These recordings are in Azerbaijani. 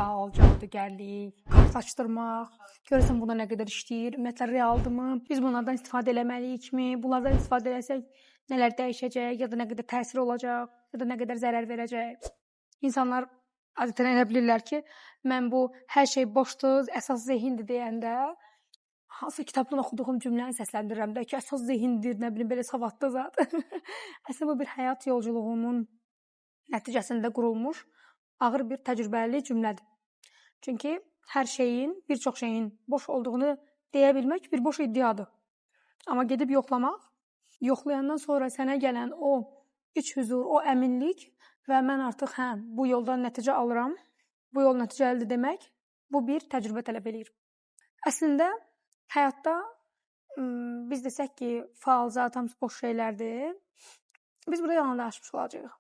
sual, cadugərlik, kart açdırmaq, görəsən buna nə qədər işləyir, ümumiyyətlə realdırmı, biz bunlardan istifadə eləməliyikmi, bunlardan istifadə eləsək nələr dəyişəcək, ya da nə qədər təsir olacaq, ya da nə qədər zərər verəcək. İnsanlar adətən elə bilirlər ki, mən bu hər şey boşdur, əsas zehindir deyəndə hansı kitabdan oxuduğum cümləni səsləndirirəm də ki, əsas zehindir, nə bilim belə savadlı zat. Əslində bu bir həyat yolculuğumun nəticəsində qurulmuş ağır bir təcrübəli cümlədir. Çünki hər şeyin, bir çox şeyin boş olduğunu deyə bilmək bir boş iddiadır. Amma gedib yoxlamaq, yoxlayandan sonra sənə gələn o iç huzur, o əminlik və mən artıq bu yoldan nəticə alıram, bu yol nəticəlidir demək, bu bir təcrübə tələb eləyir. Əslində həyatda biz desək ki, faalzat hamısı boş şeylərdir, biz burada yalan danışmış olacağıq.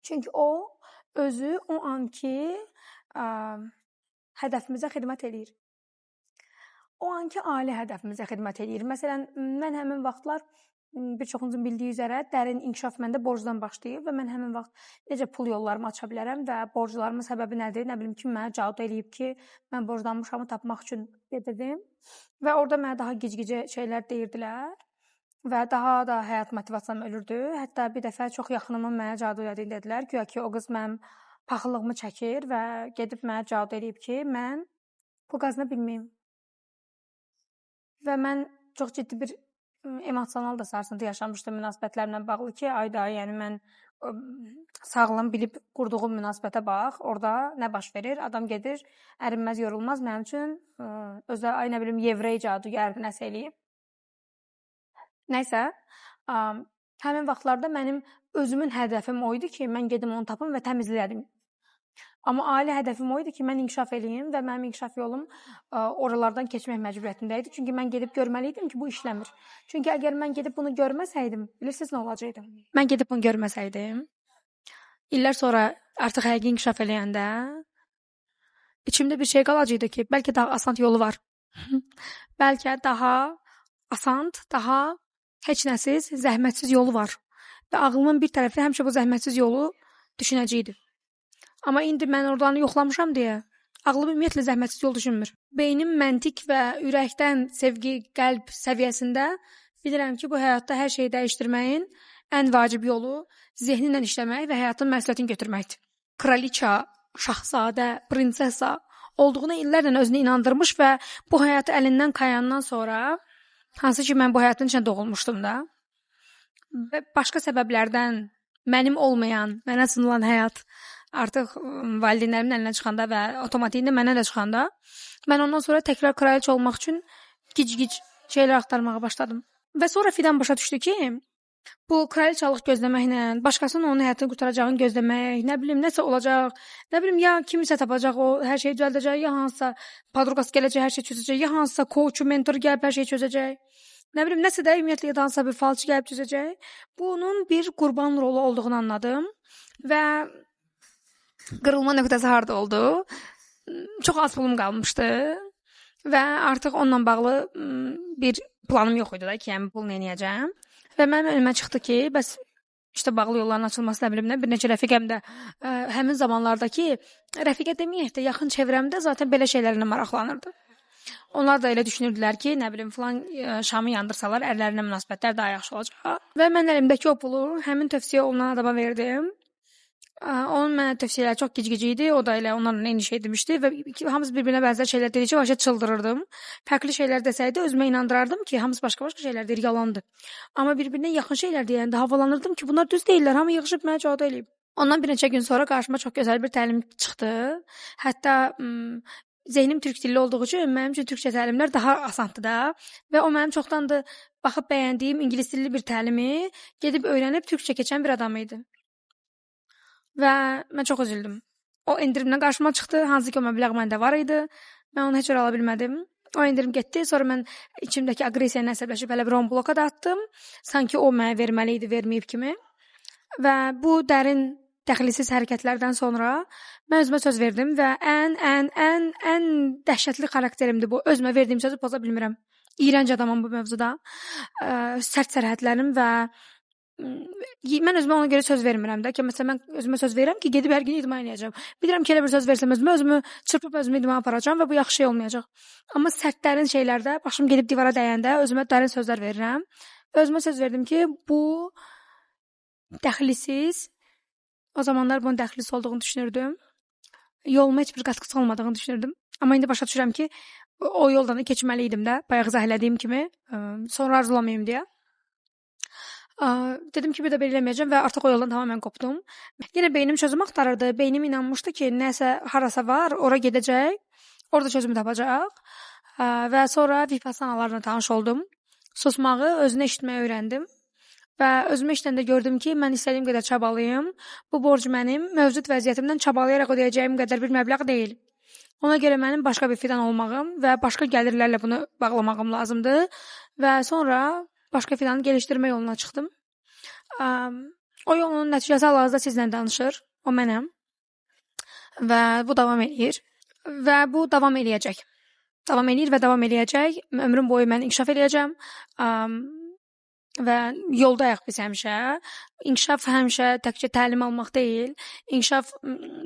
Çünki o özü o anki hədəfimizə xidmət eləyir. O anki ali hədəfimizə xidmət eləyir. Məsələn, mən həmin vaxtlar bir çoxunuzun bildiyi üzrə dərin inkişaf məndə borcdan başlayıb və mən həmin vaxt necə pul yollarımı aça bilərəm və borclarımın səbəbi nədir? Nə bilim ki, mənə cadu eləyib ki, mən borclanmışamı tapmaq üçün gedirdim və orada mənə daha gicgicə şeylər deyirdilər və daha da həyat motivasiyam ölürdü. Hətta bir dəfə çox yaxınımın mənə cadu elədiyini dedilər. Güya ki, o qız mənim paxıllığımı çəkir və gedib mənə cadu eləyib ki, mən pul qazana bilməyim. Və mən çox ciddi bir emosional da sarsıntı yaşamışdım münasibətlərimlə bağlı ki, yəni mən sağlam bilib qurduğum münasibətə bax, orada nə baş verir? Adam gedir, ərinməz, yorulmaz mənim üçün özə, nə bilim, yevrey cadugər nəsə eləyib. Nəysə, həmin vaxtlarda mənim özümün hədəfim o idi ki, mən gedim onu tapım və təmizləyədim. Amma ali hədəfim o idi ki, mən inkişaf eləyim və mənim inkişaf yolum oralardan keçmək məcburiyyətində idi. Çünki mən gedib görməliydim ki, bu işləmir. Çünki əgər mən gedib bunu görməsəydim, bilirsiniz nə olacaqdı? Mən gedib bunu görməsəydim, illər sonra artıq həqiqi inkişaf eləyəndə içimdə bir şey qalacaqdı ki, bəlkə daha asan yolu var. Bəlkə daha asan, daha heç nəsiz, zəhmətsiz yolu var. Və ağlımın bir tərəfi həmişə bu zəhmətsiz yolu düşünəcəkdi. Amma indi mən oradan yoxlamışam deyə ağlım ümumiyyətlə zəhmətsiz yol düşünmür. Beynim məntiq və ürəkdən sevgi, qəlb səviyyəsində bilirəm ki, bu həyatda hər şeyi dəyişdirməyin ən vacib yolu zehninlə işləmək və həyatın məsuliyyətini götürməkdir. Kraliça, şahzadə, prinsessa olduğuna illərlə özünü inandırmış və bu həyatı əlindən qayandan sonra, hansı ki mən bu həyatın içində doğulmuşdum da və başqa səbəblərdən mənim olmayan, mənə sunulan həyat artıq valideynlərimin əlinə çıxanda və otomatiklə mənə də çıxanda mən ondan sonra təkrar kraliçə olmaq üçün gic-gic şeylər axtarmağa başladım. Və sonra Fidan başa düşdü ki, bu kraliçalıq gözləməklə, başqasının onun həyatını qurtaracağını gözləmək, nə bilim, nəsə olacaq, nə bilim, ya kimisə tapacaq, o hər şeyi düzəldəcək, ya hansısa padruqası gələcək, hər şey çözəcək, ya hansısa coachu, mentor gəlib hər şeyi çözəcək. Nə bilim, nəsə də ümumiyyətlə ya da hansısa bir falçı gəlib çözəcək. Bunun bir qurban rolu olduğunu anladım və qırılma nöqtəsi harda oldu? Çox az pulum qalmışdı və artıq onunla bağlı bir planım yox idi da ki, yəni pul nə edəcəm. Və mənim önümə çıxdı ki, bəs işte bağlı yolların açılması nə bilim, bir neçə rəfiqəm də həmin zamanlardakı rəfiqə deməyək də yaxın çevrəmdə zaten belə şeylərlə maraqlanırdı. Onlar da elə düşünürdülər ki, nə bilim, filan şamı yandırsalar ərlərinə münasibətlər daha yaxşı olacaq. Və mən əlimdəki o pulu həmin tövsiyə olunan adama verdim. Onun mənə tövsiyələri çox gic-gic idi, o da elə onlarla eyni şey demişdi və hamısı bir-birinə bənzər şeylər dedikcə başa çıldırırdım. Fərqli şeylər desəydi özümə inandırardım ki, hamısı başqa-başqa şeylər deyir, yalandır. Amma bir-birinə yaxın şeylər deyəndə havalanırdım ki, bunlar düz deyirlər, hamı yığışıb mənə cavab eləyib. Ondan bir neçə gün sonra qarşıma çox gözəl bir təlim çıxdı. Hətta zehnim türk dilli olduğu üçün mənim üçün türkçə təlimlər daha asandır da və o mənim çoxdandır baxıb bəyəndiyim ingilis dilli bir təlimi gedib öyrənib türkçə keçən bir adam idi. Və mən çox üzüldüm. O endirimdən qarşıma çıxdı, hansı ki o məbləğ məndə var idi. Mən onu heç ala bilmədim. O endirim getdi, sonra mən içimdəki aqressiya əsəbləşib elə bir 10 bloka da atdım. Sanki o mənə verməli idi, verməyib kimi. Və bu dərin dəxilsiz hərəkətlərdən sonra mən özümə söz verdim və ən dəhşətli xarakterimdir bu. Özümə verdiyim sözü poza bilmirəm. İyrənc adamım bu mövzuda. Sərt sərhədlərim və mən özümə ona görə söz vermirəm də ki, məsələn mən özümə söz verirəm ki, gedib hər gün idman eləyəcəm. Bilirəm ki, elə bir söz versəm özümü çırpıb özümü idmana aparacağam və bu yaxşı şey olmayacaq. Amma sərtlərin şeylərdə başım gedib divara dəyəndə özümə dərin sözlər verirəm. Özümə söz verdim ki, bu dəxlisiz, o zamanlar bunun dəxlisiz olduğunu düşünürdüm. Yoluma heç bir qatqısı olmadığını düşünürdüm. Amma indi başa düşürəm ki, o yoldan da keçməli idim də, bayaq izah elədiyim kimi, sonra arzulamayım deyə. Dedim ki, bir də belə eləməyəcəm və artıq o yoldan tamamilə qopdum. Yenə beynim çözüm axtarırdı. Beynim inanmışdı ki, nəsə harasa var, ora gedəcək, orada çözümü tapacaq. Və sonra vipassanalarla tanış oldum. Susmağı, özünü eşitməyi öyrəndim. Və özümü eşitəndə gördüm ki, mən istədiyim qədər çabalayım. Bu borc mənim mövcud vəziyyətimdən çabalayaraq ödəyəcəyim qədər bir məbləğ deyil. Ona görə mənim başqa bir fidan olmağım və başqa gəlirlərlə bunu bağlamağım lazımdır. Və sonra başqa fidanı gelişdirmə yoluna çıxdım. O yolun nəticəsi hal-hazırda sizlə danışır. O mənəm. Və bu davam eləyir. Və bu davam eləyəcək. Davam eləyir və davam eləyəcək. Ömrüm boyu mən inkişaf eləyəcəm. Və yoldayıq biz həmişə. İnkişaf həmişə təkcə təlim almaq deyil. İnkişaf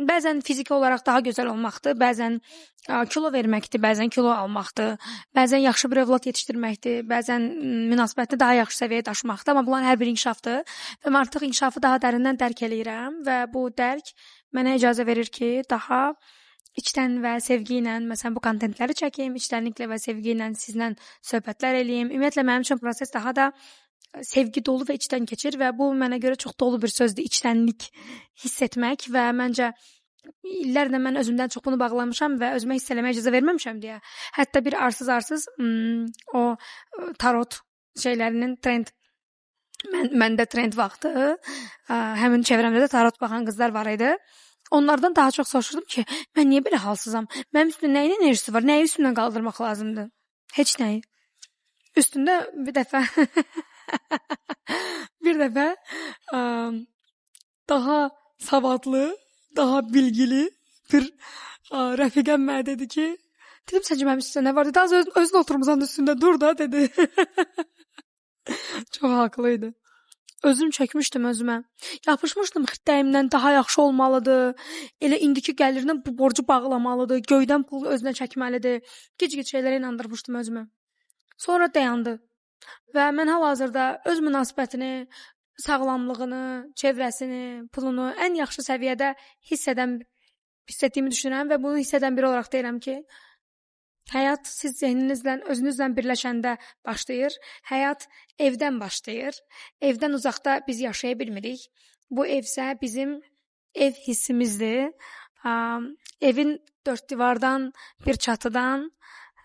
bəzən fiziki olaraq daha gözəl olmaqdır, bəzən kilo verməkdir, bəzən kilo almaqdır, bəzən yaxşı bir övlad yetişdirməkdir, bəzən münasibətini daha yaxşı səviyyəyə daşımaqdır, amma bunların hər biri inkişafdır. Və mən artıq inkişafı daha dərindən dərk eləyirəm və bu dərk mənə icazə verir ki, daha içdən və sevgi ilə məsələn bu kontentləri çəkim, içdənliklə və sevgi ilə sizlə söhbətlər eləyim. Ümumiyyətlə mənim üçün proses daha da sevgi dolu və içdən keçir və bu mənə görə çox dolu bir sözdür, içdənlik hiss etmək və məncə illərlə mən özümdən çox bunu bağlamışam və özümə hiss eləməyə icazə verməmişəm deyə. Hətta bir arsız o tarot şeylərinin trend məndə trend vaxtı həmin çevrəmdə də tarot baxan qızlar var idi. Onlardan daha çox soruşurdum ki, mən niyə belə halsızam? Mənim üstümdə nəyin enerjisi var? Nəyi üstümdən qaldırmaq lazımdır? Heç nəyi. Üstündə bir dəfə daha savadlı, daha bilgili bir rəfiqəm mənə dedi ki, dedim səncə mənim üstümdə nə var? Dedi, az özün oturmusan üstündə dur da, dedi. Çox haqlıydı. Özüm çəkmişdim özümə. Yapışmışdım xirtdəyimdən daha yaxşı olmalıdır. Elə indiki gəlirlə bu borcu bağlamalıdır. Göydən pul özünə çəkməlidir. Gic-gic şeylərə inandırmışdım özümə. Sonra dayandı. Və mən hal-hazırda öz münasibətini, sağlamlığını, çevrəsini, pulunu ən yaxşı səviyyədə hiss etdiyimi düşünürəm və bunu hiss edən biri olaraq deyirəm ki, həyat siz zehninizlə, özünüzlə birləşəndə başlayır. Həyat evdən başlayır. Evdən uzaqda biz yaşaya bilmirik. Bu evsə bizim ev hissimizdir. Evin dörd divardan, bir çatıdan,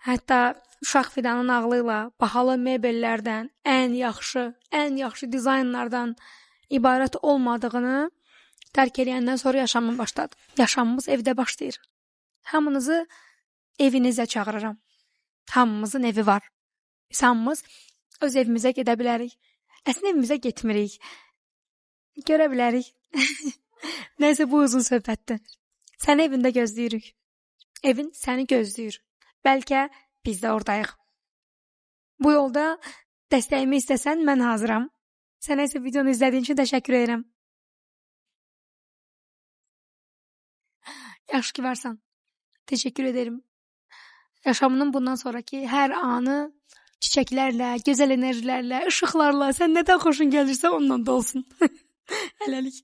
hətta uşaq fidanın ağlı ilə bahalı mebellərdən, ən yaxşı dizaynlardan ibarət olmadığını dərk eləyəndən sonra yaşamım başladı. Yaşamımız evdə başlayır. Hamınızı evinizə çağırıram. Hamımızın evi var. Biz hamımız öz evimizə gedə bilərik. Əslində evimizə getmirik. Görə bilərik. Nəysə bu uzun söhbətdir. Səni evində gözləyirik. Evin səni gözləyir. Bəlkə biz də oradayıq. Bu yolda dəstəyimi istəsən mən hazıram. Sənə isə videonu izlədiyin üçün təşəkkür edirəm. Yaxşı ki varsan. Təşəkkür ederim. Yaşamının bundan sonraki hər anı çiçəklərlə, gözəl enerjilərlə, işıqlarla, sən nədən xoşun gəlirsə onunla da olsun. Hələlik.